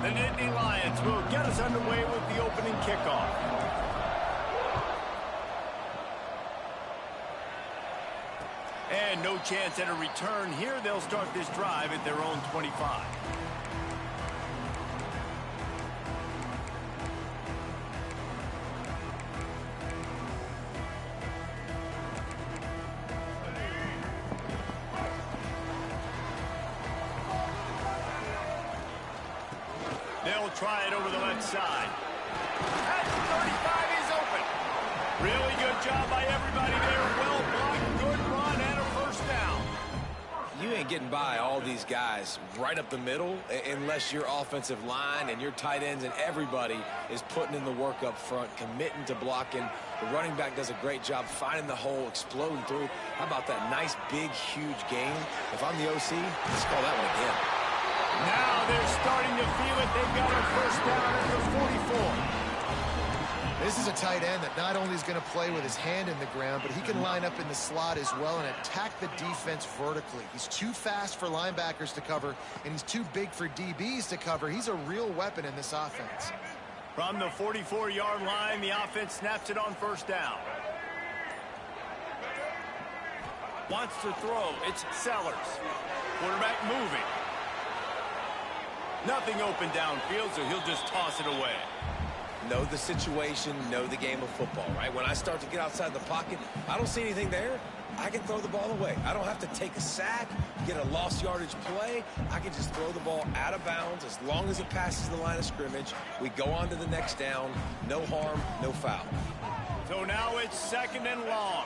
The Nittany Lions will get us underway with the opening kickoff. And no chance at a return here. They'll start this drive at their own 25. They'll try it over the left side. At 35, he's open. Really good job by everybody there. Well blocked, good run, and a first down. You ain't getting by all these guys right up the middle unless your offensive line and your tight ends and everybody is putting in the work up front, committing to blocking. The running back does a great job finding the hole, exploding through. How about that nice, big, huge gain? If I'm the OC, let's call that one again. Now they're starting to feel it. They've got a first down at the 44. This is a tight end that not only is going to play with his hand in the ground, but he can line up in the slot as well and attack the defense vertically. He's too fast for linebackers to cover, and he's too big for DBs to cover. He's a real weapon in this offense. From the 44-yard line, the offense snaps it on first down. Wants to throw. It's Sellers. Quarterback moving. Nothing open downfield, so he'll just toss it away. Know the situation, know the game of football, right? When I start to get outside the pocket, I don't see anything there. I can throw the ball away. I don't have to take a sack, get a lost yardage play. I can just throw the ball out of bounds as long as it passes the line of scrimmage. We go on to the next down. No harm, no foul. So now it's second and long.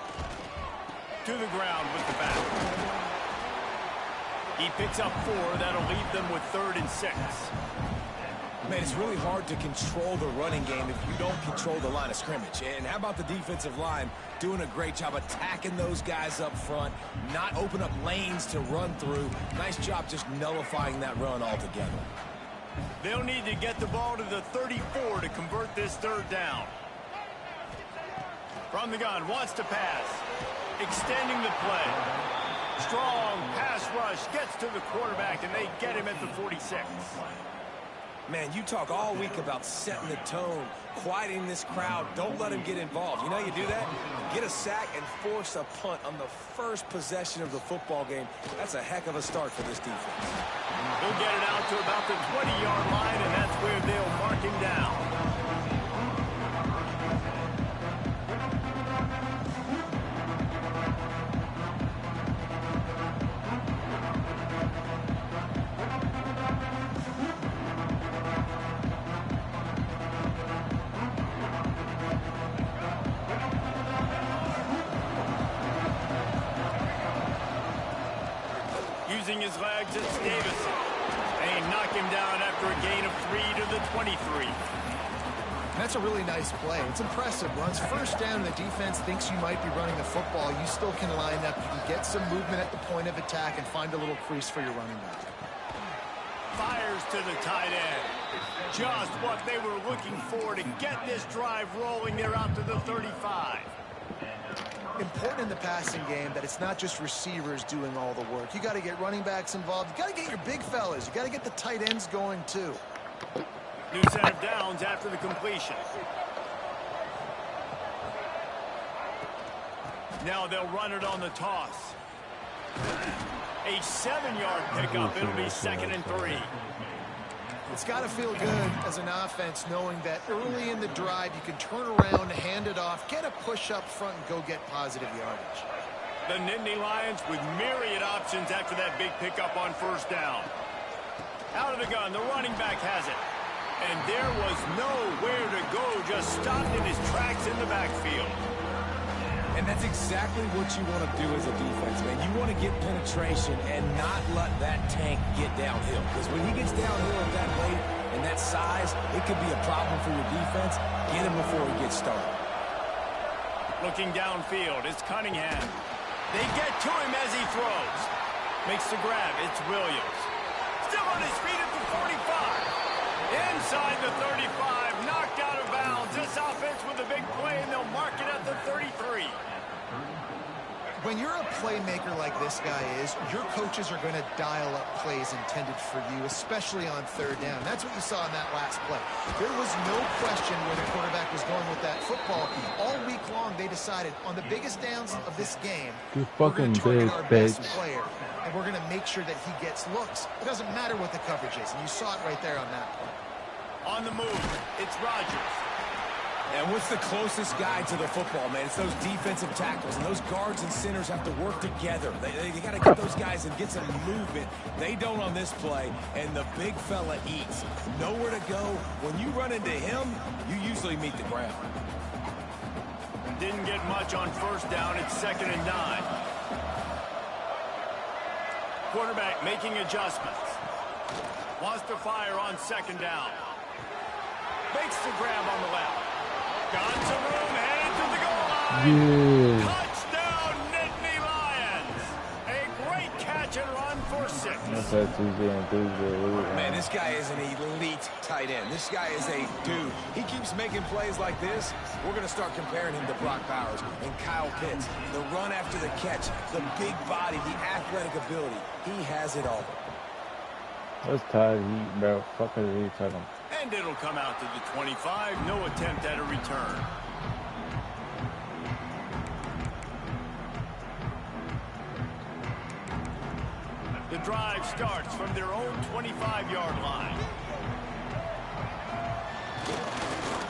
To the ground with the back. He picks up 4. That'll leave them with 3rd and 6. Man, it's really hard to control the running game if you don't control the line of scrimmage. And how about the defensive line doing a great job attacking those guys up front, not open up lanes to run through. Nice job just nullifying that run altogether. They'll need to get the ball to the 34 to convert this 3rd down. From the gun, wants to pass. Extending the play. Strong pass rush gets to the quarterback, and they get him at the 46. Man, you talk all week about setting the tone, quieting this crowd. Don't let him get involved. You know how you do that? Get a sack and force a punt on the first possession of the football game. That's a heck of a start for this defense. He'll get it out to about the 20-yard line, and that's where they'll mark him down. Using his legs, it's Davison. They knock him down after a gain of 3 to the 23. That's a really nice play. It's impressive. Once first down, the defense thinks you might be running the football. You still can line up. You can get some movement at the point of attack and find a little crease for your running back. Fires to the tight end. Just what they were looking for to get this drive rolling. They're out to the 35. Important in the passing game that it's not just receivers doing all the work. You got to get running backs involved. You got to get your big fellas. You got to get the tight ends going too. New set of downs after the completion. Now they'll run it on the toss. A 7-yard pickup. It'll be 2nd and 3. It's got to feel good as an offense knowing that early in the drive you can turn around, hand it off, get a push up front, and go get positive yardage. The Nittany Lions with myriad options after that big pickup on first down. Out of the gun, the running back has it. And there was nowhere to go, just stopped in his tracks in the backfield. And that's exactly what you want to do as a defense, man. You want to get penetration and not let that tank get downhill. Because when he gets downhill at that weight and that size, it could be a problem for your defense. Get him before he gets started. Looking downfield, it's Cunningham. They get to him as he throws. Makes the grab, it's Williams. Still on his feet at the 45. Inside the 35, knocked out of bounds. This offense with a big play, and they'll mark it at the 33. When you're a playmaker like this guy is, your coaches are going to dial up plays intended for you, especially on third down. That's what you saw in that last play. There was no question where the quarterback was going with that football. All week long, they decided on the biggest downs of this game, we're going to target our best player, and we're going to make sure that he gets looks. It doesn't matter what the coverage is, and you saw it right there on that play. On the move, it's Rodgers. And what's the closest guy to the football, man? It's those defensive tackles, and those guards and centers have to work together. They got to get those guys and get some movement. They don't on this play, and the big fella eats. Nowhere to go. When you run into him, you usually meet the ground. Didn't get much on first down. It's 2nd and 9. Quarterback making adjustments. Wants to fire on 2nd down. Makes the grab on the left. Got some room, headed to the goal line. Yeah. Touchdown, Nittany Lions. A great catch and run for 6. That's that Tuesday and Thursday. Man, this guy is an elite tight end. This guy is a dude. He keeps making plays like this. We're going to start comparing him to Brock Bowers and Kyle Pitts. The run after the catch, the big body, the athletic ability. He has it all. What's tired heat, bro? Fuck is he talking? And it'll come out to the 25. No attempt at a return. The drive starts from their own 25-yard line.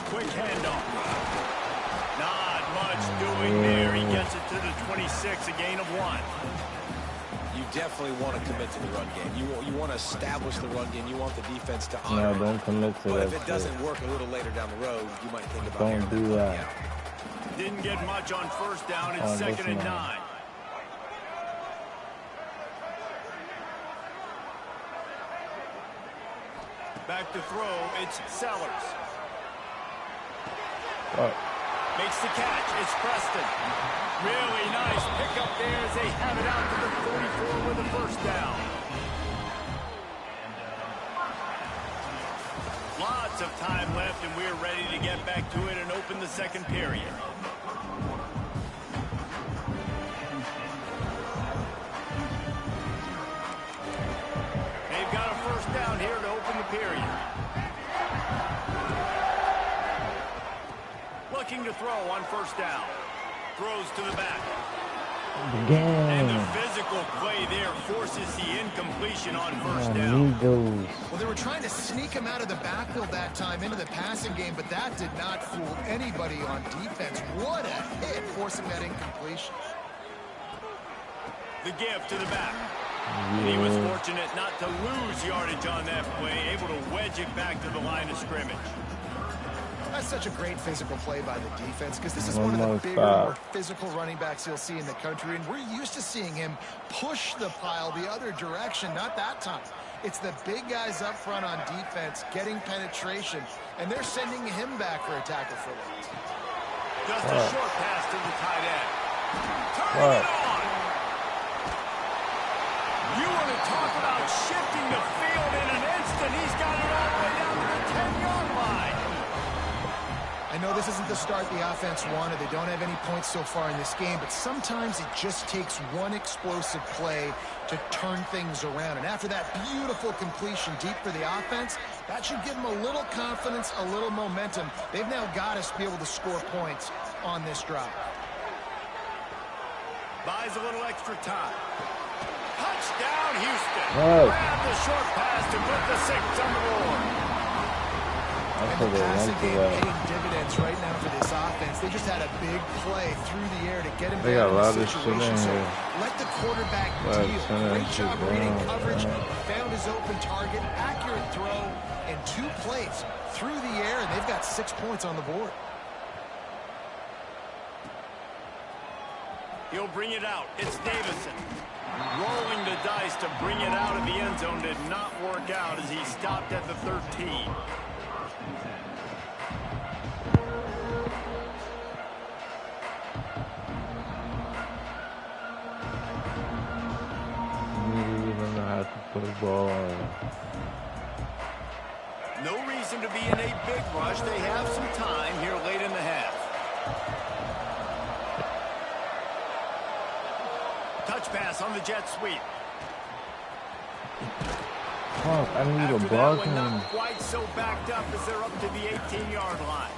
Quick handoff. Not much doing there. He gets it to the 26, a gain of 1. You definitely want to commit to the run game. You want to establish the run game. You want the defense to honor No, don't commit to but that. if it doesn't work a little later down the road, you might think about Don't do that. Yeah. Didn't get much on first down. It's 2nd and 9. Back to throw. It's Sellers. Makes the catch. It's Preston. Really nice pickup there as they have it out to the 44 with a first down. Lots of time left, and we're ready to get back to it and open the second period. They've got a first down here to open the period. Looking to throw on first down. Throws to the back. And the physical play there forces the incompletion on first down. Well, they were trying to sneak him out of the backfield that time into the passing game, but that did not fool anybody on defense. What a hit, forcing that incompletion. The give to the back. And he was fortunate not to lose yardage on that play, able to wedge it back to the line of scrimmage. That's such a great physical play by the defense because this is one of the bigger, more physical running backs you'll see in the country, and we're used to seeing him push the pile the other direction. Not that time. It's the big guys up front on defense getting penetration, and they're sending him back for a tackle for loss. Just a short pass to the tight end. Turning it on. You want to talk about shifting the field in an instant. He's got it all the way down to the 10-yard line. I know this isn't the start the offense wanted. They don't have any points so far in this game, but sometimes it just takes one explosive play to turn things around. And after that beautiful completion deep for the offense, that should give them a little confidence, a little momentum. They've now got to be able to score points on this drive. Buys a little extra time. Touchdown, Houston. Grab the short pass to put the 6 on the board. And the passing game paying dividends right now for this offense. They just had a big play through the air to get him down in the situation. So let the quarterback deal. Great job reading coverage. Found his open target. Accurate throw. And 2 plays through the air, and they've got 6 points on the board. He'll bring it out. It's Davison. Rolling the dice to bring it out of the end zone did not work out as he stopped at the 13. No reason to be in a big rush. They have some time here late in the half. pass on the jet sweep. Fuck, I need After a that block one, him. not quite so backed up as they're up to the 18-yard line.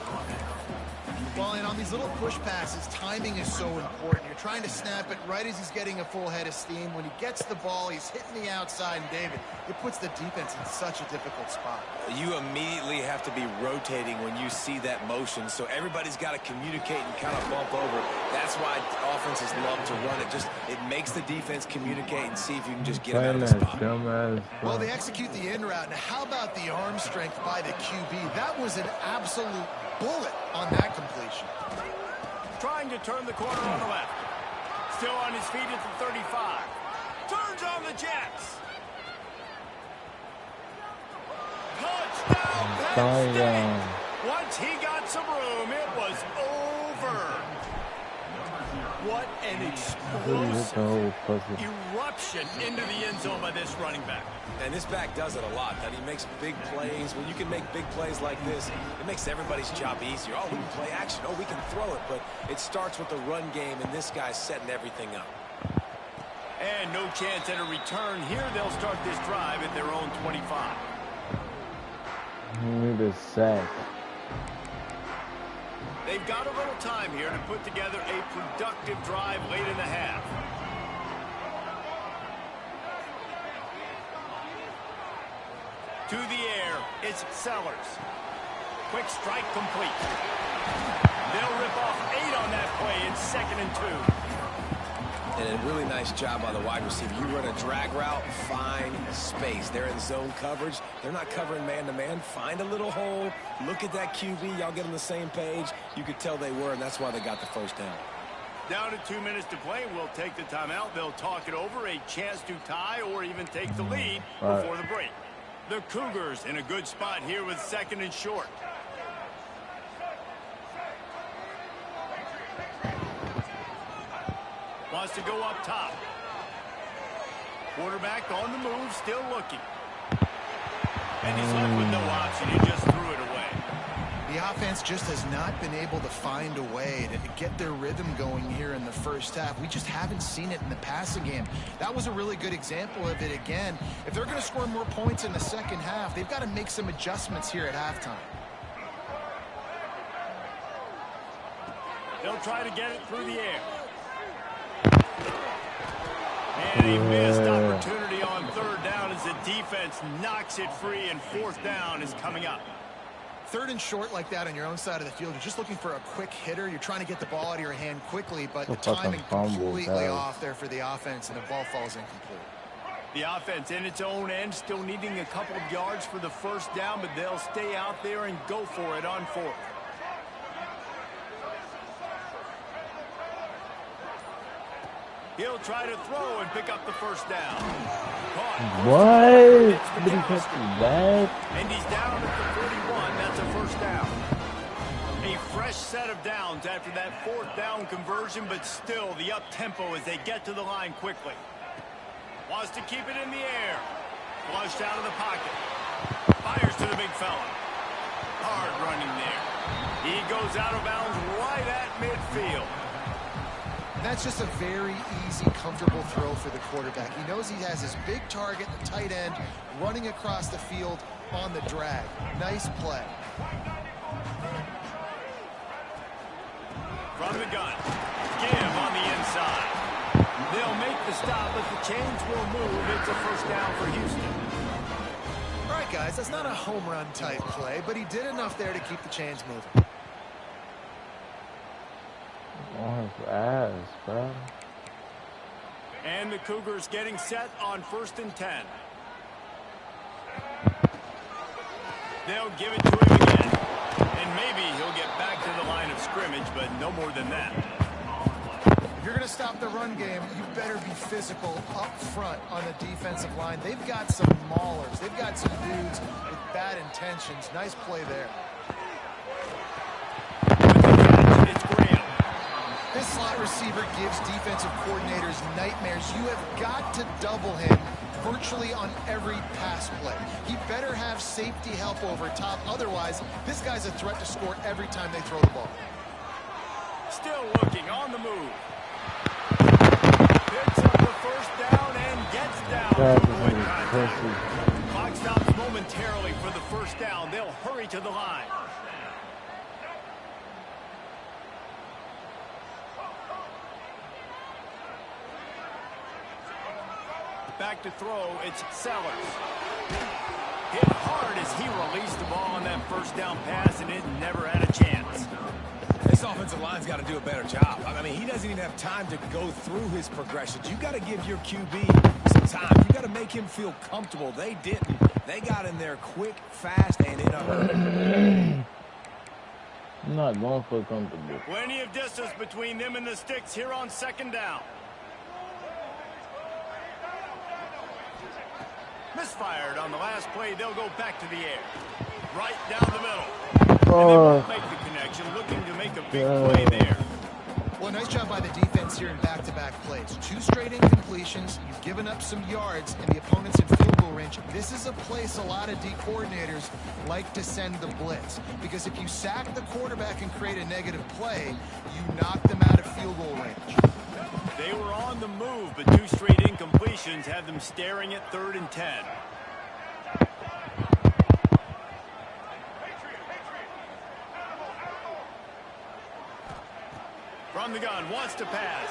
Well, and on these little push passes, timing is so important. You're trying to snap it right as he's getting a full head of steam. When he gets the ball, he's hitting the outside, and David, it puts the defense in such a difficult spot. You immediately have to be rotating when you see that motion, so everybody's got to communicate and kind of bump over. That's why offenses love to run it. Just it makes the defense communicate and see if you can just get them out of the spot. Dumbass. Well, they execute the in route. Now, how about the arm strength by the QB? That was an absolute bullet on that completion. Trying to turn the corner on the left. Still on his feet at the 35. Turns on the Jets. Touchdown, Penn State. Once he got some room, it was over. What an explosive eruption into the end zone by this running back. And this back does it a lot. That he makes big plays. When you can make big plays like this, it makes everybody's job easier. Oh, we can play action. Oh, we can throw it. But it starts with the run game, and this guy's setting everything up. And no chance at a return here. They'll start this drive at their own 25. Need a sack. They've got a little time here to put together a productive drive late in the half. To the air, it's Sellers. Quick strike complete. They'll rip off 8 on that play. It's 2nd and 2. And a really nice job by the wide receiver. You run a drag route, find space. They're in zone coverage. They're not covering man-to-man. Find a little hole. Look at that QB. Y'all get on the same page. You could tell they were, and that's why they got the first down. Down to 2 minutes to play. We'll take the timeout. They'll talk it over. A chance to tie or even take the lead before the break. The Cougars in a good spot here with 2nd and short. Wants to go up top. Quarterback on the move, still looking. And he's left with no option. He just threw it away. The offense just has not been able to find a way to get their rhythm going here in the first half. We just haven't seen it in the passing game. That was a really good example of it again. If they're going to score more points in the second half, they've got to make some adjustments here at halftime. They'll try to get it through the air. And a missed opportunity on 3rd down as the defense knocks it free, and 4th down is coming up. 3rd and short like that on your own side of the field. You're just looking for a quick hitter. You're trying to get the ball out of your hand quickly, but the timing completely off there for the offense, and the ball falls incomplete. The offense in its own end, still needing a couple of yards for the 1st down, but they'll stay out there and go for it on 4th. He'll try to throw and pick up the 1st down. What? Did he catch that? And he's down at the 41. That's a 1st down. A fresh set of downs after that 4th down conversion, but still the up-tempo as they get to the line quickly. Wants to keep it in the air. Flushed out of the pocket. Fires to the big fella. Hard running there. He goes out of bounds right at midfield. That's just a very easy, comfortable throw for the quarterback. He knows he has his big target, the tight end, running across the field on the drag. Nice play. From the gun. Give on the inside. They'll make the stop, but the chains will move. It's a 1st down for Houston. All right, guys, that's not a home run type play, but he did enough there to keep the chains moving. Oh, his ass, bro. And the Cougars getting set on 1st and 10. They'll give it to him again. And maybe he'll get back to the line of scrimmage, but no more than that. If you're going to stop the run game, you better be physical up front on the defensive line. They've got some maulers. They've got some dudes with bad intentions. Nice play there. This slot receiver gives defensive coordinators nightmares. You have got to double him virtually on every pass play. He better have safety help over top. Otherwise, this guy's a threat to score every time they throw the ball. Still looking on the move. Picks up the first down and gets down. God, to this avoid nigga's contact. pussy. Clock stops momentarily for the first down. They'll hurry to the line. Back to throw, it's Sellers. Hit hard as he released the ball on that first down pass, and it never had a chance. This offensive line's got to do a better job. I mean, he doesn't even have time to go through his progressions. You got to give your QB some time. You got to make him feel comfortable. They didn't. They got in there quick, fast, and in a hurry. I'm not going for comfortable. Plenty of distance between them and the sticks here on second down. Misfired on the last play. They'll go back to the air. Right down the middle. And they won't make the connection. Looking to make a big play there. Well, nice job by the defense here in back-to-back plays. 2 straight incompletions. You've given up some yards, and the opponent's in field goal range. This is a place a lot of D coordinators like to send the blitz. Because if you sack the quarterback and create a negative play, you knock them out of field goal range. They were on the move, but 2 straight incompletions have them staring at 3rd and 10. From the gun, wants to pass.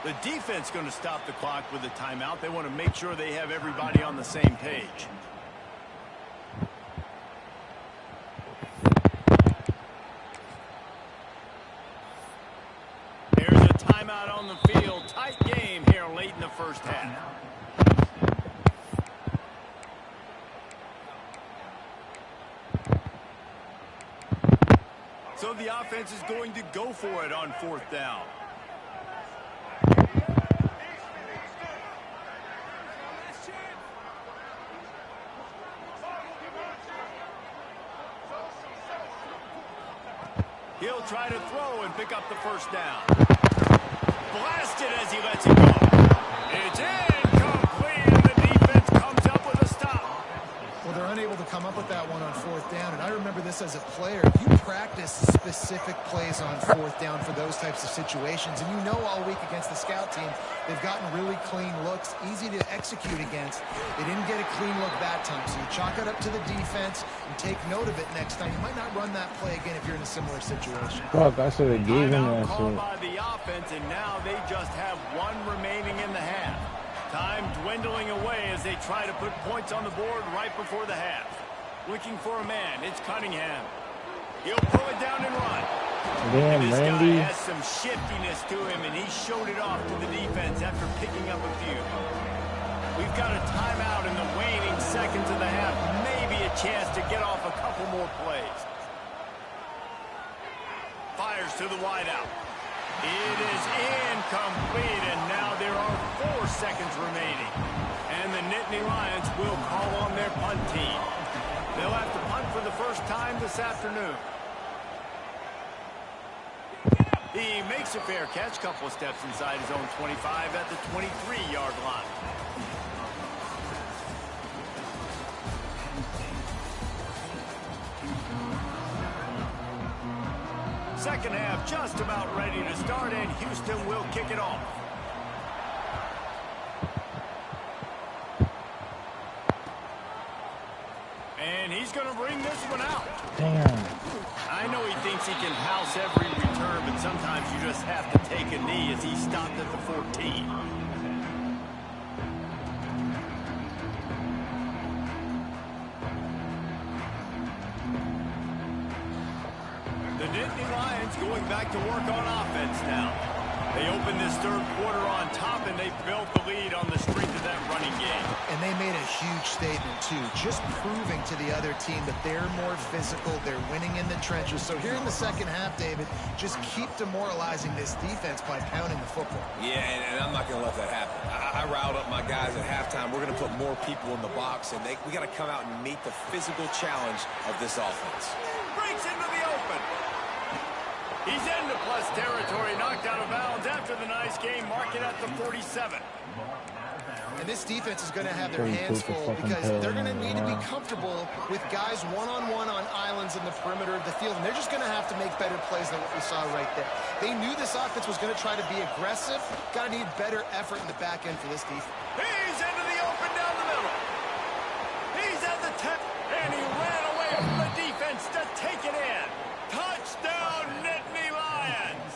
The defense going to stop the clock with a timeout. They want to make sure they have everybody on the same page. There's a timeout on the field. Tight game here late in the first half. So the offense is going to go for it on 4th down. He'll try to throw and pick up the first down. Blasted as he lets it go. It's incomplete, and the defense comes up with a stop. Well, they're unable to come up with that one on 4th down, and I remember this as a player. You practice specific plays on 4th down for those types of situations, and you know all week against the scout team, they've gotten really clean looks, easy to execute against. They didn't get a clean look that time, so you chalk it up to the defense and take note of it next time. You might not run that play again if you're in a similar situation. Fuck, I should have gave him Timeout that called shit. by the offense, and now they just have 1 remaining in the half. Time dwindling away as they try to put points on the board right before the half. Looking for a man, it's Cunningham. He'll pull it down and run. Damn, This Randy. guy has some shiftiness to him, and he showed it off to the defense after picking up a few. We've got a timeout in the waning seconds of the half. Maybe a chance to get off a couple more plays. Fires to the wideout. It is incomplete, and now there are 4 seconds remaining. And the Nittany Lions will call on their punt team. They'll have to punt for the first time this afternoon. He makes a fair catch, couple of steps inside his own 25 at the 23-yard line. Second half just about ready to start, and Houston will kick it off. And he's going to bring this one out. Damn. I know he thinks he can house every return, but sometimes you just have to take a knee as he stopped at the 14. The Nittany Lions going back to work on offense now. They opened this 3rd quarter on top, and they built the lead on the strength of that running game. And they made a huge statement, too, just proving to the other team that they're more physical, they're winning in the trenches. So here in the second half, David, just keep demoralizing this defense by pounding the football. Yeah, and I'm not going to let that happen. I riled up my guys at halftime. We're going to put more people in the box, and we got to come out and meet the physical challenge of this offense. Breaks into the open. He's into plus territory, knocked out of bounds after the nice game, mark it at the 47. And this defense is going to have their hands full because they're going to need to be comfortable with guys one-on-one on islands in the perimeter of the field. And they're just going to have to make better plays than what we saw right there. They knew this offense was going to try to be aggressive. Got to need better effort in the back end for this defense. He's into the open down the middle. He's at the 10, and he ran away from the defense to take it in. Touchdown, Nittany Lions.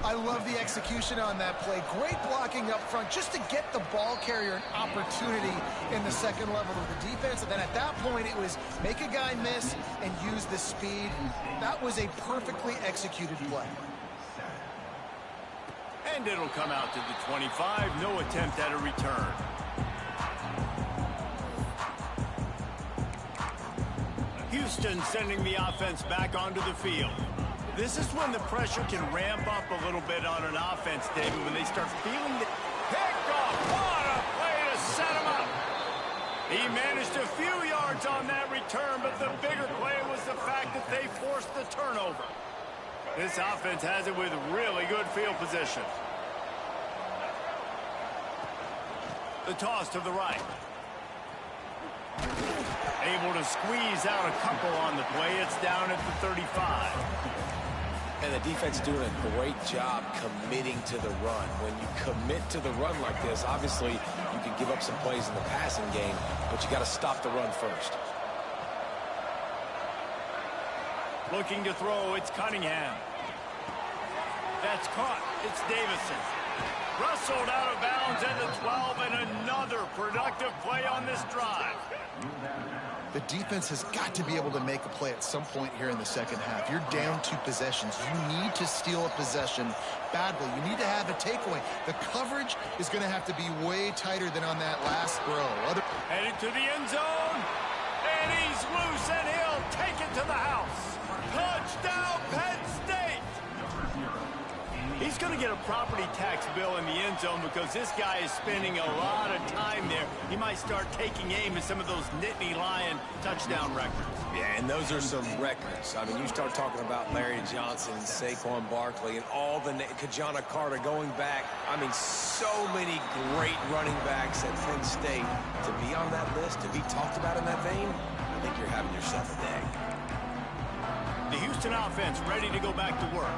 I love the execution on that play. Great blocking up front just to get the ball carrier an opportunity in the second level of the defense. And then at that point, it was make a guy miss and use the speed. That was a perfectly executed play. And it'll come out to the 25. No attempt at a return. Houston sending the offense back onto the field. This is when the pressure can ramp up a little bit on an offense, David, when they start feeling the pick-off. What a play to set him up. He managed a few yards on that return, but the bigger play was the fact that they forced the turnover. This offense has it with really good field position. The toss to the right. Able to squeeze out a couple on the play. It's down at the 35. And the defense doing a great job committing to the run. When you commit to the run like this, obviously you can give up some plays in the passing game, but you got to stop the run first. Looking to throw, it's Cunningham. That's caught. It's Davison. Rustled out of bounds at the 12, and another productive play on this drive. The defense has got to be able to make a play at some point here in the second half. You're down 2 possessions. You need to steal a possession badly. You need to have a takeaway. The coverage is going to have to be way tighter than on that last throw. Headed to the end zone, and he's loose, and he'll take it to the house. Touchdown, Penn State! He's going to get a property tax bill in the end zone because this guy is spending a lot of time there. He might start taking aim at some of those Nittany Lion touchdown records. Yeah, and those are some records. I mean, you start talking about Larry Johnson, Saquon Barkley, and all the Kajana Carter going back. I mean, so many great running backs at Penn State. To be on that list, to be talked about in that vein, I think you're having yourself a day. The Houston offense ready to go back to work.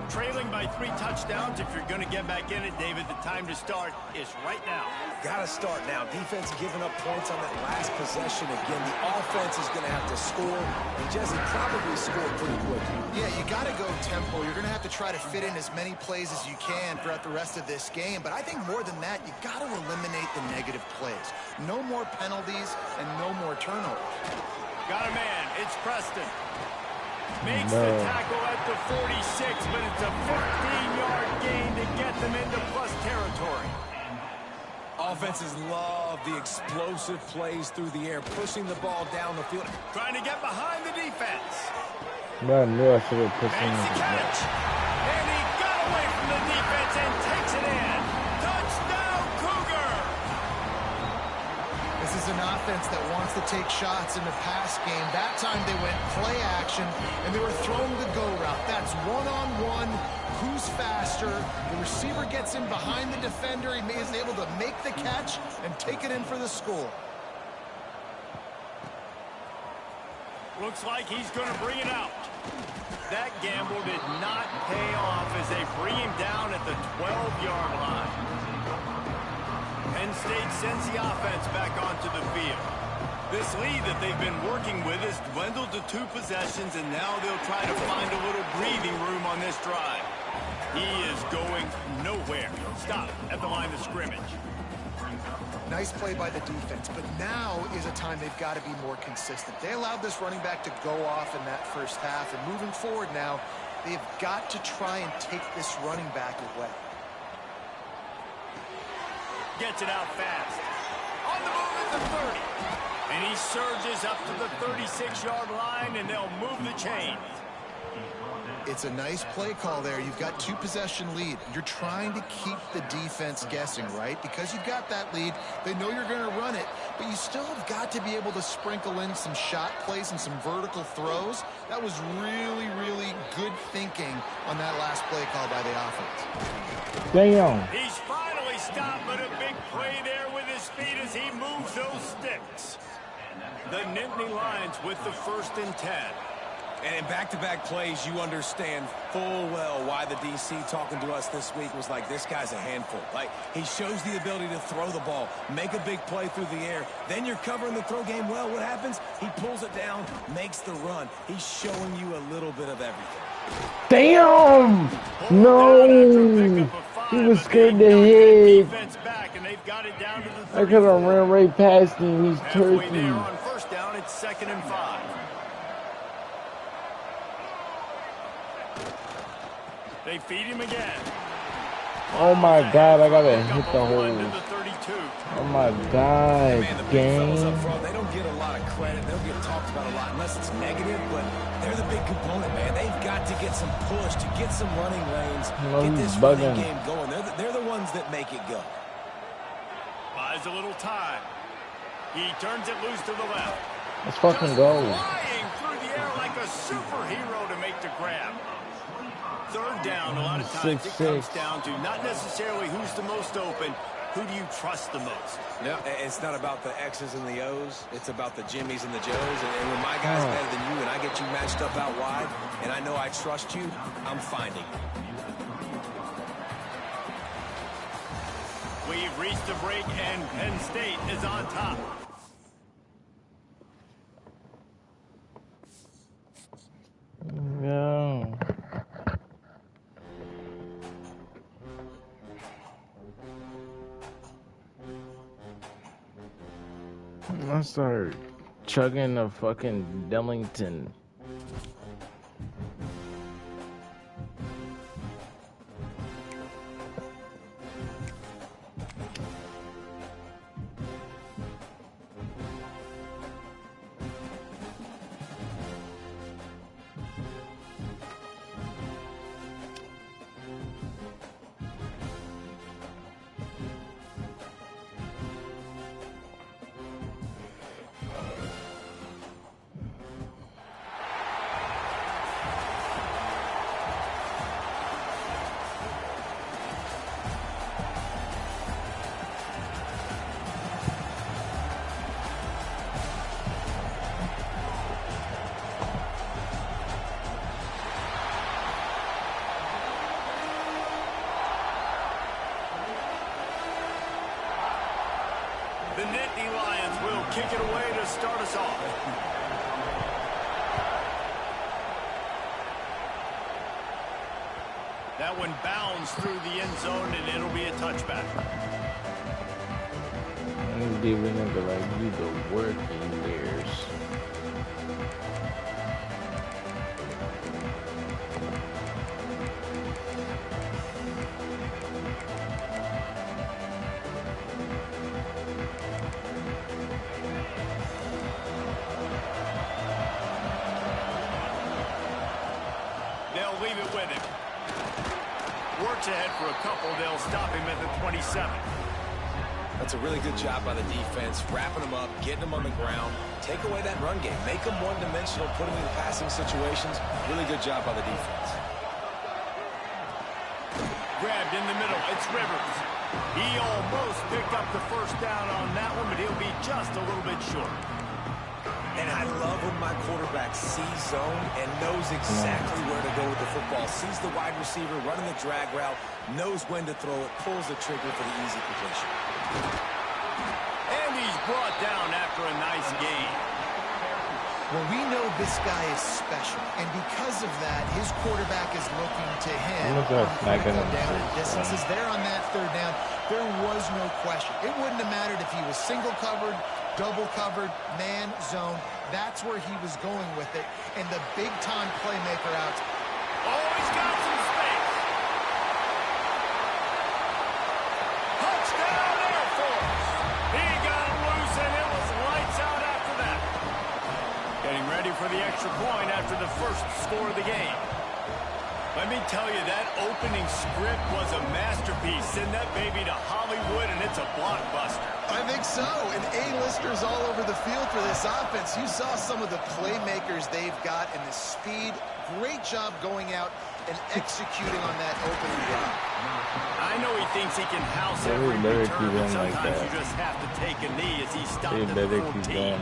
Trailing by 3 touchdowns. If you're going to get back in it, David, the time to start is right now. Got to start now. Defense giving up points on that last possession. Again, the offense is going to have to score. And Jesse probably scored pretty quick. Yeah, you got to go tempo. You're going to have to try to fit in as many plays as you can throughout the rest of this game. But I think more than that, you got to eliminate the negative plays. No more penalties and no more turnovers. Got a man. It's Preston. Makes the tackle at the 46, but it's a 15-yard gain to get them into plus territory. Offenses love the explosive plays through the air, pushing the ball down the field. Trying to get behind the defense. Man, I knew I should have pushed him. Makes the catch. And he got away from the defense and takes it in. Touchdown, Cougar! This is an offense that wants to take shots in the pass game. That time they went play action, and they were throwing the go route. That's one-on-one. Who's faster? The receiver gets in behind the defender. He is able to make the catch and take it in for the score. Looks like he's going to bring it out. That gamble did not pay off as they bring him down at the 12-yard line. Penn State sends the offense back onto the field. This lead that they've been working with has dwindled to 2 possessions, and now they'll try to find a little breathing room on this drive. He is going nowhere. Stop at the line of scrimmage. Nice play by the defense, but now is a time they've got to be more consistent. They allowed this running back to go off in that first half, and moving forward now, they've got to try and take this running back away. Gets it out fast. On the move at the 30. And he surges up to the 36-yard line, and they'll move the chains. It's a nice play call there. You've got 2-possession lead. You're trying to keep the defense guessing, right? Because you've got that lead, they know you're going to run it, but you still have got to be able to sprinkle in some shot plays and some vertical throws. That was really, really good thinking on that last play call by the offense. Damn. He's finally stop, but a big play there with his feet as he moves those sticks. The Nittany Lions with the 1st and 10. And in back-to-back plays, you understand full well why the DC talking to us this week was like, this guy's a handful. Like, he shows the ability to throw the ball, make a big play through the air. Then you're covering the throw game well. What happens? He pulls it down, makes the run. He's showing you a little bit of everything. Damn! No! He was scared to hit. I could have ran right past him. He's turkey. On 1st down, it's 2nd and 5. They feed him again. Oh my God, I gotta hit the hole. Oh my God, man, the big gang. fellas up front, they don't get a lot of credit. They don't get talked about a lot unless it's negative, but they're the big component, man. They've got to get some push, to get some running lanes, get this running game going. They're the ones that make it go. Buys a little time. He turns it loose to the left. Let's fucking go. Flying through the air like a superhero to make the grab. 3rd down, a lot of times it comes down to not necessarily who's the most open, who do you trust the most? No, it's not about the X's and the O's. It's about the Jimmys and the Joes. And when my guy's better than you and I get you matched up out wide, and I know I trust you, I'm finding you. We've reached the break, and Penn State is on top. No. I start chugging a fucking Dellington. The Nittany Lions will kick it away to start us off. That one bounds through the end zone, and it'll be a touchback. I'm giving it like you the working years. They'll leave it with him. Works ahead for a couple. They'll stop him at the 27. That's a really good job by the defense, wrapping them up, getting them on the ground. Take away that run game. Make them one-dimensional, put them in passing situations. Really good job by the defense. Grabbed in the middle. It's Rivers. He almost picked up the 1st down on that one, but he'll be just a little bit short. And I love when my quarterback sees zone and knows exactly where to go with the football. Sees the wide receiver running the drag route, knows when to throw it, pulls the trigger for the easy completion. And he's brought down after a nice gain. Well, we know this guy is special, and because of that, his quarterback is looking to him on critical down and distances. There on that 3rd down, there was no question. It wouldn't have mattered if he was single covered, double covered, man, zone. That's where he was going with it, and the big-time playmaker out. Oh, he's got some space. Touchdown, Air Force. He got loose, and it was lights out after that. Getting ready for the extra point after the 1st score of the game. Let me tell you, that opening script was a masterpiece. Send that baby to Hollywood, and it's a blockbuster. I think so, and A-listers all over the field for this offense. You saw some of the playmakers they've got and the speed. Great job going out and executing on that opening drive. I know he thinks he can house every return, but sometimes you just have to take a knee as he stopped at the 14.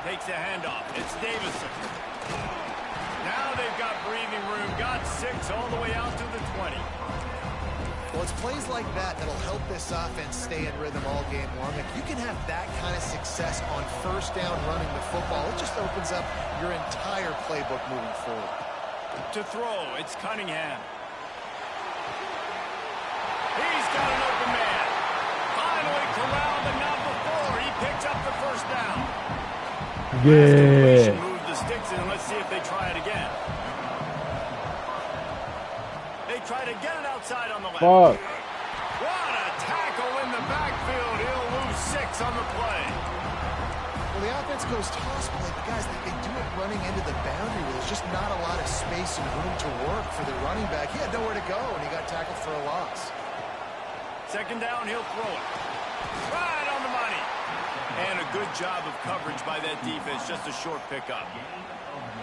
Takes a handoff. It's Davison. Now they've got breathing room. Got 6 all the way out to the 20. Well, it's plays like that that'll help this offense stay in rhythm all game long. If you can have that kind of success on first down running the football, it just opens up your entire playbook moving forward. To throw, it's Cunningham. He's got an open man. Finally corralled, but not before. He picks up the first down. Yeah. Move the sticks in, and let's see if they try it again. They try to get it outside on the left. Fuck. What a tackle in the backfield. He'll lose 6 on the play. Well, the offense goes toss play, but guys, they do it running into the boundary where there's just not a lot of space and room to work for the running back. He had nowhere to go, and he got tackled for a loss. Second down, he'll throw it. Right on the money. And a good job of coverage by that defense. Just a short pickup.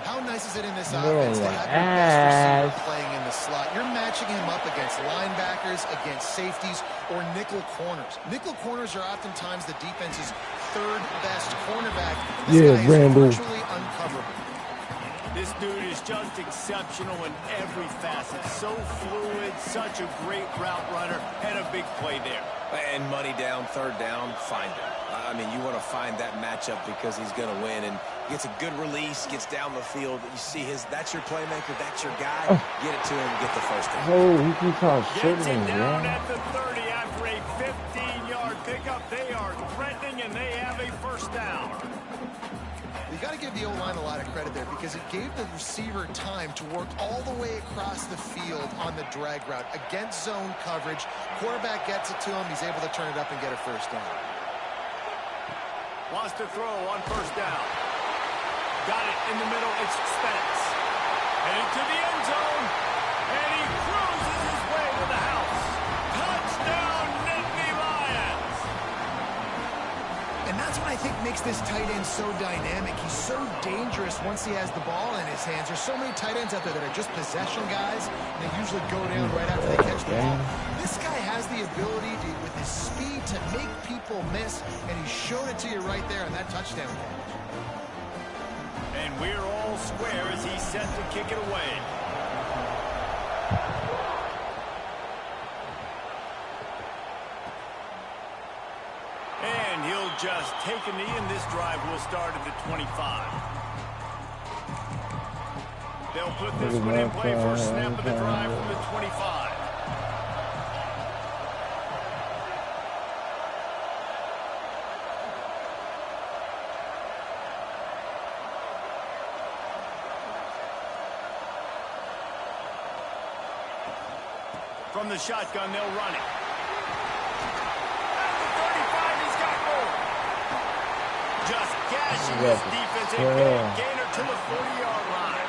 How nice is it in this offense to have your best receiver playing in the slot? You're matching him up against linebackers, against safeties, or nickel corners. Nickel corners are oftentimes the defense's third best cornerback. This guy is virtually uncoverable. This dude is just exceptional in every facet. So fluid, such a great route runner, and a big play there. And money down, third down, find him. I mean, you want to find that matchup because he's going to win, and gets a good release, gets down the field. You see that's your playmaker, that's your guy. Get it to him, get the first down. Oh, he keeps on Gets shooting, it down yeah. at the 30 after a 15-yard pickup. They are threatening, and they have a first down. You got to give the O-line a lot of credit there because it gave the receiver time to work all the way across the field on the drag route against zone coverage. Quarterback gets it to him. He's able to turn it up and get a first down. Wants to throw on first down. Got it in the middle. It's Spence. Heading to the end zone. And he cruises his way to the house. Touchdown, Nittany Lions. And that's what I think makes this tight end so dynamic. He's so dangerous once he has the ball in his hands. There's so many tight ends out there that are just possession guys. And they usually go down right after they catch the ball. This guy has the ability to, with his speed, to make people miss. And he showed it to you right there on that touchdown catch. And we're all square as he's set to kick it away. And he'll just take a knee, and this drive will start at the 25. They'll put this one in play for a snap of the drive from the 25. From the shotgun, they'll run it. At the 35, he's got more. Just gashing this defense. A big gainer to the 40-yard line.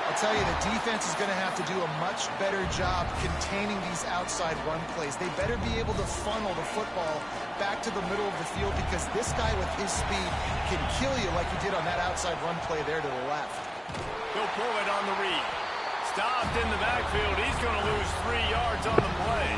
I'll tell you, the defense is going to have to do a much better job containing these outside run plays. They better be able to funnel the football back to the middle of the field because this guy with his speed can kill you like he did on that outside run play there to the left. He'll pull it on the read. Stopped in the backfield. He's going to lose 3 yards on the play.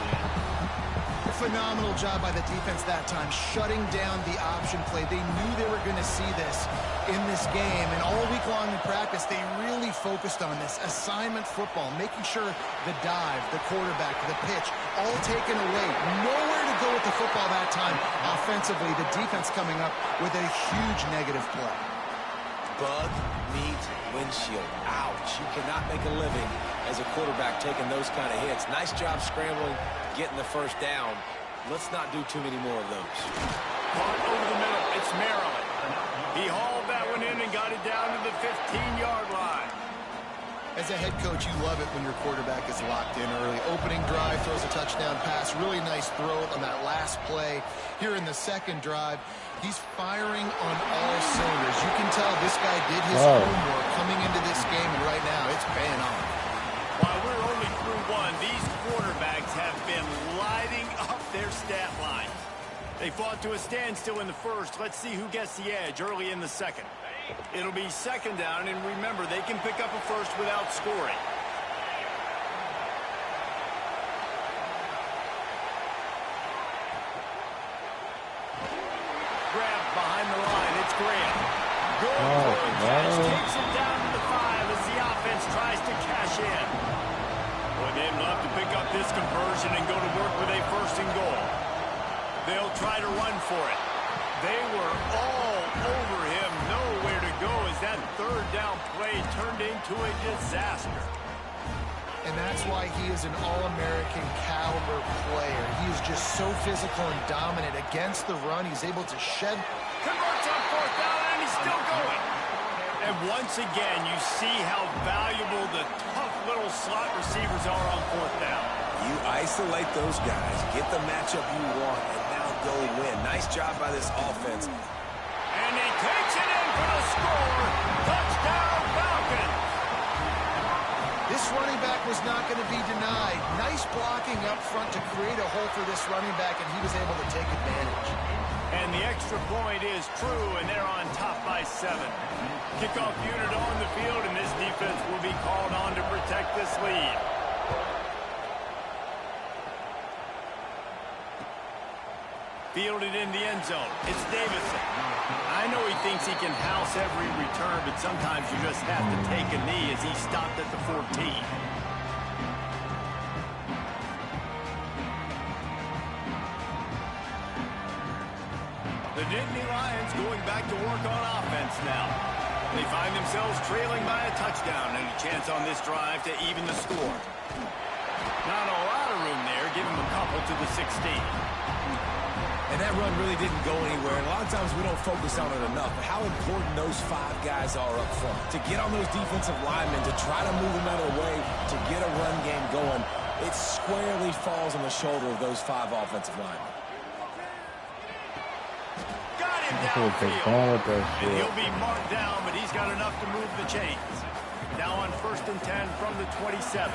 Phenomenal job by the defense that time, shutting down the option play. They knew they were going to see this in this game, and all week long in practice, they really focused on this assignment football, making sure the dive, the quarterback, the pitch, all taken away. Nowhere to go with the football that time. Offensively, the defense coming up with a huge negative play. Bug meet windshield. Ouch. You cannot make a living as a quarterback taking those kind of hits. Nice job scrambling, getting the first down. Let's not do too many more of those. Caught over the middle. It's Maryland. He hauled that one in and got it down to the 15-yard line. As a head coach, you love it when your quarterback is locked in early. Opening drive, throws a touchdown pass. Really nice throw on that last play. Here in the second drive, he's firing on all cylinders. You can tell this guy did his homework coming into this game, and right now it's paying off. While we're only through one, these quarterbacks have been lighting up their stat lines. They fought to a standstill in the first. Let's see who gets the edge early in the second. It'll be second down, and remember, they can pick up a first without scoring. Grabbed behind the line. It's Graham. Good throwing catch. Takes it down to the 5 as the offense tries to cash in. Boy, they'd love to pick up this conversion and go to work with a first and goal. They'll try to run for it. They were all over him. Nowhere to go as that third down play turned into a disaster. And that's why he is an All-American caliber player. He is just so physical and dominant against the run. He's able to shed. Converts on fourth down, and he's still going. And once again, you see how valuable the tough little slot receivers are on fourth down. You isolate those guys, get the matchup you want, and now go win. Nice job by this offense. And he takes it in for the score. Touchdown, Falcons. This running back was not going to be denied. Nice blocking up front to create a hole for this running back, and he was able to take advantage. And the extra point is true, and they're on top by 7. Kickoff unit on the field, and this defense will be called on to protect this lead. Fielded in the end zone. It's Davison. I know he thinks he can house every return, but sometimes you just have to take a knee as he stopped at the 14. The Nittany Lions going back to work on offense now. They find themselves trailing by a touchdown and a chance on this drive to even the score. Not a lot of room there. Give him a couple to the 16. And that run really didn't go anywhere. And a lot of times we don't focus on it enough. But how important those 5 guys are up front. To get on those defensive linemen, to try to move them out of the way, to get a run game going, it squarely falls on the shoulder of those 5 offensive linemen. Got him downfield. And he'll be marked down, but he's got enough to move the chains. Now on 1st and 10 from the 27.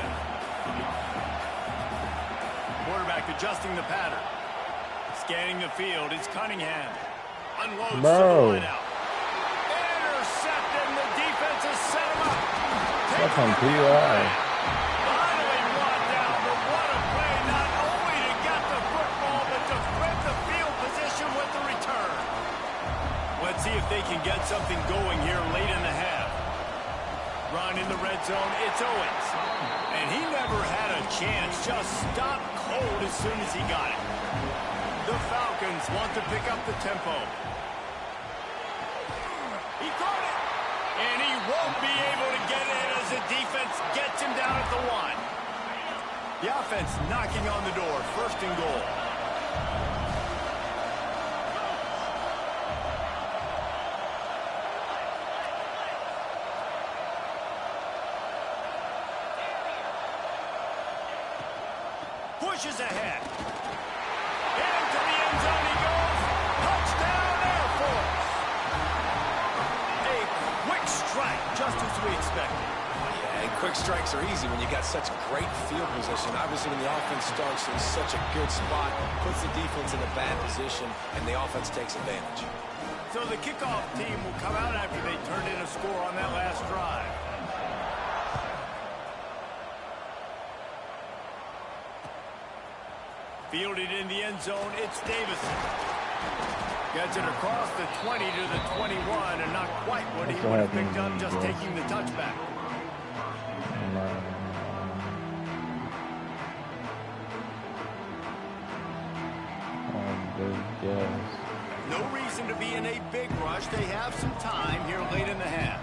Quarterback adjusting the pattern. Scanning the field, it's Cunningham. Unloads to the line out. Intercepted, and the defense has set him up. That's on PI. Finally brought down, but what a play, not only to get the football, but to flip the field position with the return. Let's see if they can get something going here late in the half. Run in the red zone, it's Owens. And he never had a chance, just stopped cold as soon as he got it. The Falcons want to pick up the tempo. He caught it. And he won't be able to get it as the defense gets him down at the 1. The offense knocking on the door. 1st and goal. Pushes ahead. Into the end zone he goes. Touchdown, Air Force. A quick strike, just as we expected. Yeah, and quick strikes are easy when you got such great field position. Obviously, when the offense starts in such a good spot, puts the defense in a bad position, and the offense takes advantage. So the kickoff team will come out after they turned in a score on that last drive. Fielded in the end zone, it's Davison. Gets it across the 20 to the 21, and not quite what he would have picked up just taking the touchback. No reason to be in a big rush. They have some time here late in the half.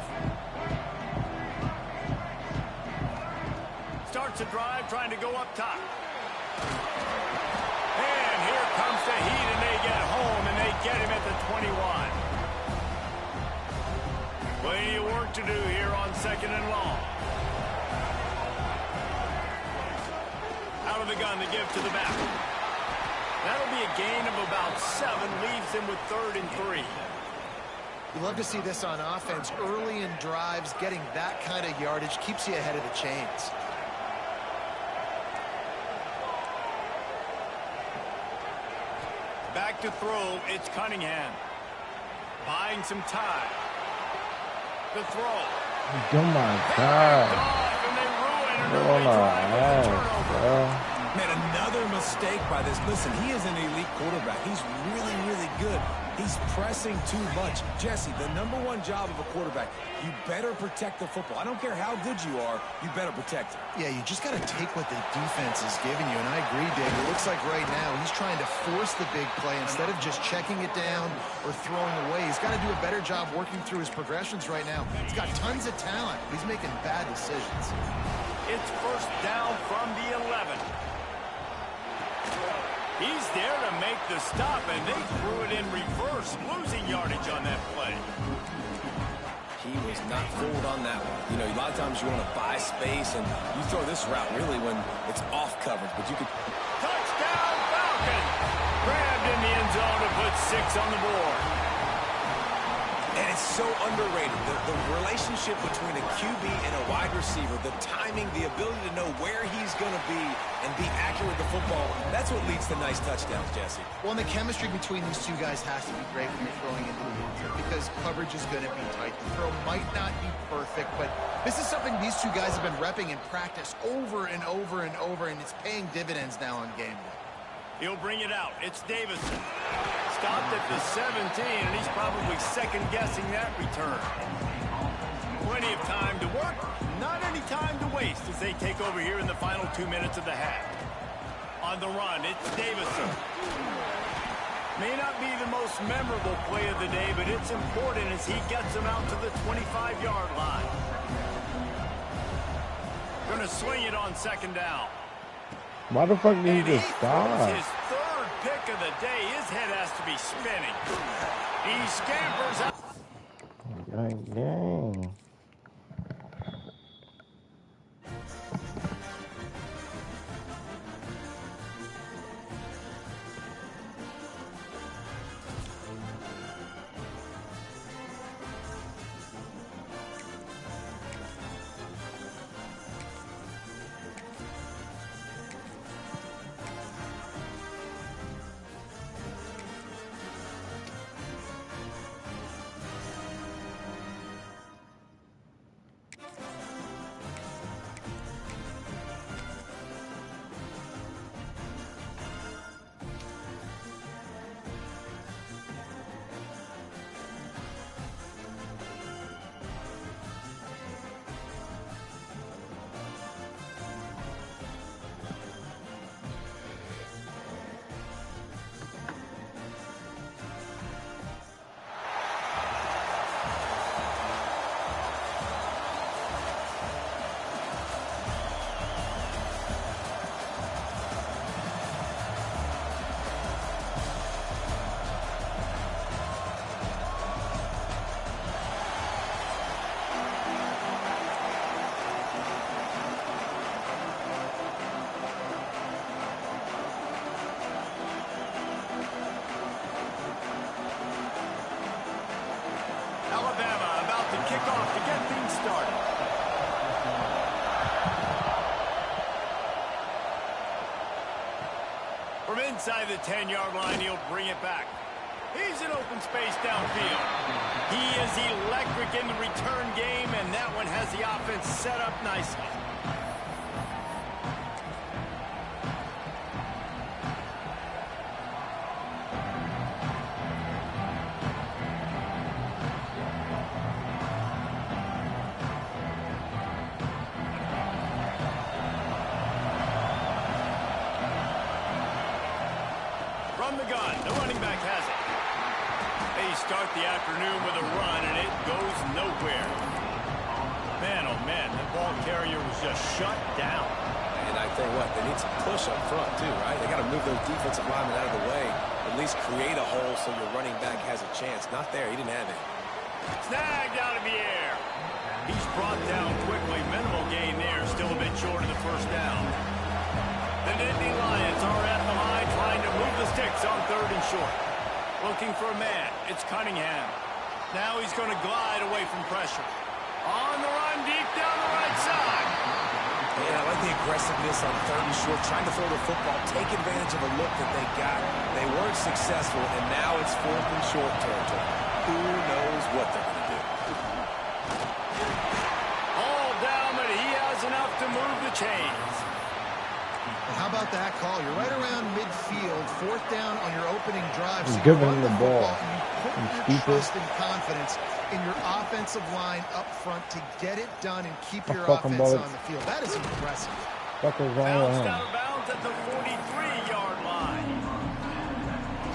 Starts a drive trying to go up top. And here comes the heat, and they get home, and they get him at the 21. Plenty of work to do here on 2nd and long. Out of the gun to give to the back. That'll be a gain of about 7, leaves him with 3rd and 3. You love to see this on offense. Early in drives, getting that kind of yardage keeps you ahead of the chains. Back to throw, it's Cunningham. Buying some time. The throw. Oh my God. And they ruin an Oh early my drive with a ass, turnover. bro. Man, another mistake by this. Listen, he is an elite quarterback. He's really, really good. He's pressing too much. Jesse, the #1 job of a quarterback, you better protect the football. I don't care how good you are, you better protect it. Yeah, you just got to take what the defense is giving you, and I agree, Dave. It looks like right now he's trying to force the big play instead of just checking it down or throwing away. He's got to do a better job working through his progressions right now. He's got tons of talent, but he's making bad decisions. It's first down from the 11. He's there to make the stop, and they threw it in reverse, losing yardage on that play. He was not fooled on that one. You know, a lot of times you want to buy space, and you throw this route really when it's off coverage, but you could... Touchdown, Falcon! Grabbed in the end zone to put 6 on the board. And it's so underrated. The relationship between a QB and a wide receiver, the timing, the ability to know where he's going to be and be accurate with the football, that's what leads to nice touchdowns, Jesse. Well, and the chemistry between these two guys has to be great when you're throwing into the end because coverage is going to be tight. The throw might not be perfect, but this is something these two guys have been repping in practice over and over and over, and it's paying dividends now on game day. He'll bring it out. It's Davison. Stopped at the 17, and he's probably second-guessing that return. Plenty of time to work, not any time to waste as they take over here in the final 2 minutes of the half. On the run, it's Davison. May not be the most memorable play of the day, but it's important as he gets them out to the 25-yard line. Going to swing it on 2nd down. Why the fuck did he just stop? His 3rd pick of the day. His head has to be spinning. He scampers out. Dang. Kickoff to get things started. From inside the 10-yard line, he'll bring it back. He's in open space downfield. He is electric in the return game, and that one has the offense set up nicely. From the gun, the running back has it. They start the afternoon with a run, and it goes nowhere. Man, oh man, the ball carrier was just shut down. And I tell you what, they need some push up front too, right? They got to move those defensive linemen out of the way, at least create a hole so your running back has a chance. Not there, he didn't have it. Snagged out of the air. He's brought down quickly. Minimal gain there, still a bit short of the first down. The Nittany Lions are at the line trying to move the sticks on 3rd and short. Looking for a man. It's Cunningham. Now he's going to glide away from pressure. On the run, deep down the right side. Yeah, I like the aggressiveness on 3rd and short, trying to throw the football, take advantage of a look that they got. They weren't successful, and now it's 4th and short territory. Who knows what they're going to do? All down, but he has enough to move the chains. Well, how about that call? You're right around midfield, 4th down on your opening drive. He's So giving you run him the ball. and you put your trust and confidence in your offensive line up front to get it done and keep your offense on the field. That is impressive. What is wrong with Bounced him? out of bounds at the 43-yard line.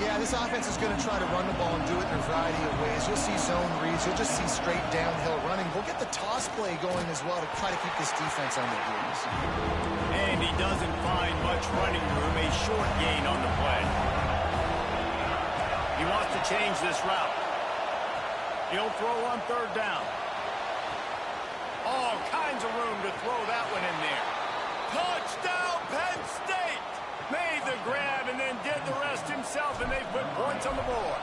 Yeah, this offense is going to try to run the ball and do it in a variety of ways. You'll see zone reads. You'll just see straight downhill running. We'll get the toss play going as well to try to keep this defense on their heels. And he doesn't find much running room. A short gain on the play. He wants to change this route. He'll throw on 3rd down. All kinds of room to throw that one in there. Touchdown, Penn State! Made the grab and then did the rest himself, and they put points on the board.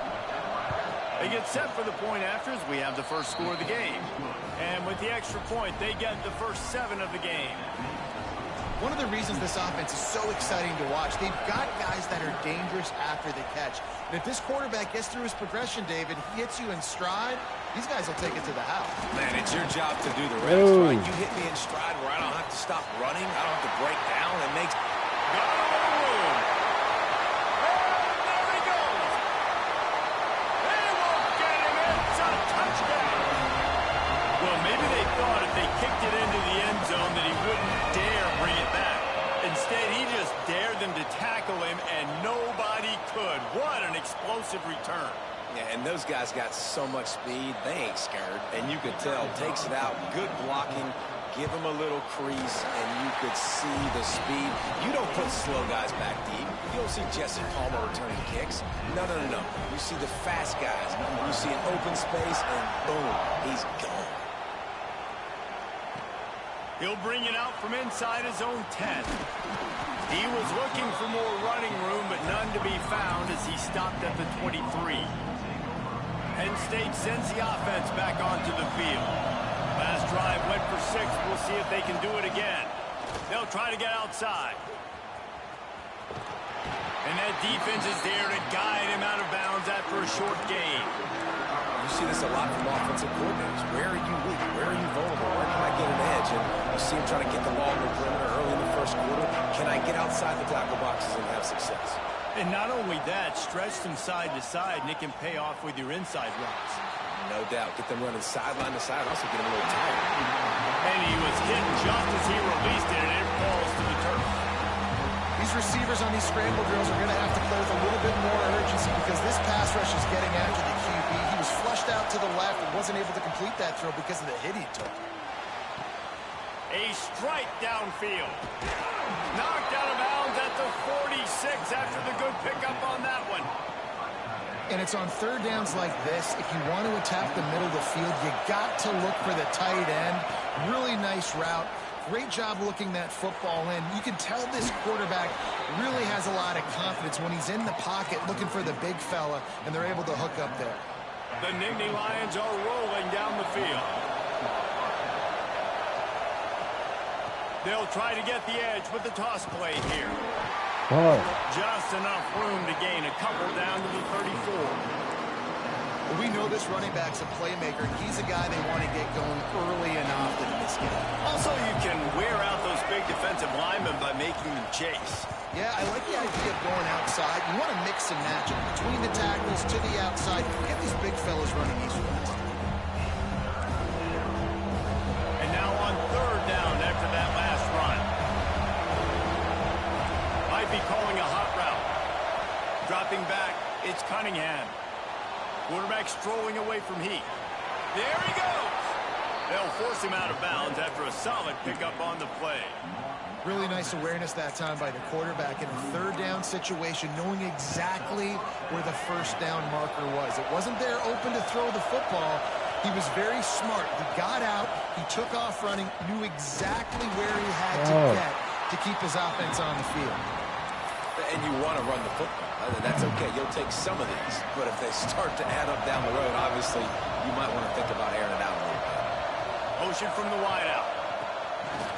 They get set for the point afters. We have the first score of the game. And with the extra point, they get the first 7 of the game. One of the reasons this offense is so exciting to watch, they've got guys that are dangerous after the catch. And if this quarterback gets through his progression, David, he hits you in stride, these guys will take it to the house. Man, it's your job to do the rest, right? You hit me in stride where I don't have to stop running. I don't have to break down. It makes... Got a little room. And there he goes. They won't get him. It's a touchdown. Well, maybe they thought if they kicked it into the end zone that he wouldn't dare bring it back. Instead, he just dared them to tackle him, and nobody could. What an explosive return. Yeah, and those guys got so much speed, they ain't scared. And you could tell, takes it out, good blocking, give him a little crease, and you could see the speed. You don't put slow guys back deep. You don't see Jesse Palmer returning kicks. No, no, no, no. You see the fast guys. You see an open space, and boom, he's gone. He'll bring it out from inside his own 10. He was looking for more running room, but none to be found as he stopped at the 23. Penn State sends the offense back onto the field. Last drive went for 6. We'll see if they can do it again. They'll try to get outside. And that defense is there to guide him out of bounds after a short gain. You see this a lot from offensive coordinators. Where are you weak? Where are you vulnerable? Where can I get an edge? And you see him trying to get the ball in the perimeter early in the first quarter. Can I get outside the tackle boxes and have success? And not only that, stretch them side to side, and it can pay off with your inside routes. No doubt. Get them running sideline to side. Also get them a little tired. And he was hit just as he released it, and it falls to the turf. These receivers on these scramble drills are going to have to play with a little bit more urgency because this pass rush is getting after the QB. He was flushed out to the left and wasn't able to complete that throw because of the hit he took. A strike downfield. Knocked out of bounds at the 46 after the good pickup on that one. And it's on 3rd downs like this. If you want to attack the middle of the field, you got to look for the tight end. Really nice route. Great job looking that football in. You can tell this quarterback really has a lot of confidence when he's in the pocket looking for the big fella, and they're able to hook up there. The Nittany Lions are rolling down the field. They'll try to get the edge with the toss play here. Oh. Just enough room to gain a couple down to the 34. We know this running back's a playmaker. He's a guy they want to get going early and often in this game. Also, you can wear out those big defensive linemen by making them chase. Yeah, I like the idea of going outside. You want to mix and match it between the tackles to the outside. Get these big fellas running east west. And now on 3rd down after that last run. Might be calling a hot route. Dropping back, it's Cunningham. Quarterback strolling away from Heat. There he goes. They'll force him out of bounds after a solid pickup on the play. Really nice awareness that time by the quarterback in a 3rd down situation, knowing exactly where the 1st down marker was. It wasn't there open to throw the football. He was very smart. He got out. He took off running, knew exactly where he had to get to keep his offense on the field. And you want to run the football. That's okay. You'll take some of these. But if they start to add up down the road, obviously, you might want to think about airing it out a little bit. Motion from the wideout.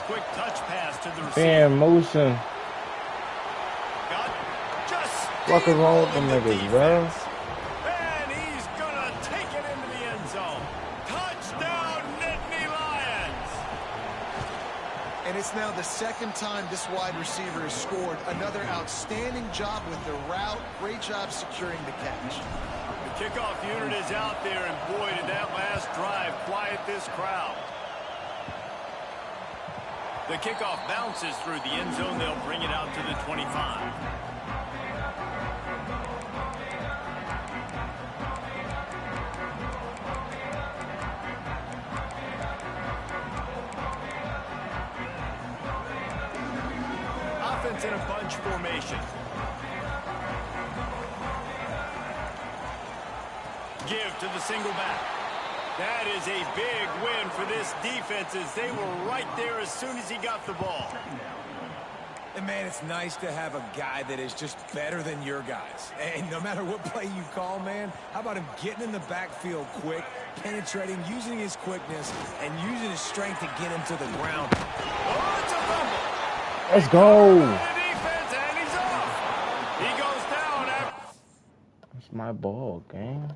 Quick touch pass to the receiver. Fan motion. What is wrong with them niggas, bro? And he's gonna take it into the end zone. Touchdown, Nittany Lions! And it's now the second time this wide receiver has scored. Another outstanding job with the route. Great job securing the catch. The kickoff unit is out there, and boy, did that last drive quiet this crowd. The kickoff bounces through the end zone. They'll bring it out to the 25. Offense in a bunch formation. Give to the single back. That is a big win for this defense as they were right there as soon as he got the ball. And, man, it's nice to have a guy that is just better than your guys. And no matter what play you call, man, how about him getting in the backfield quick, penetrating, using his quickness, and using his strength to get him to the ground. Oh, it's a fumble. Let's go. Defense, and he's off. He goes down. That's my ball, gang.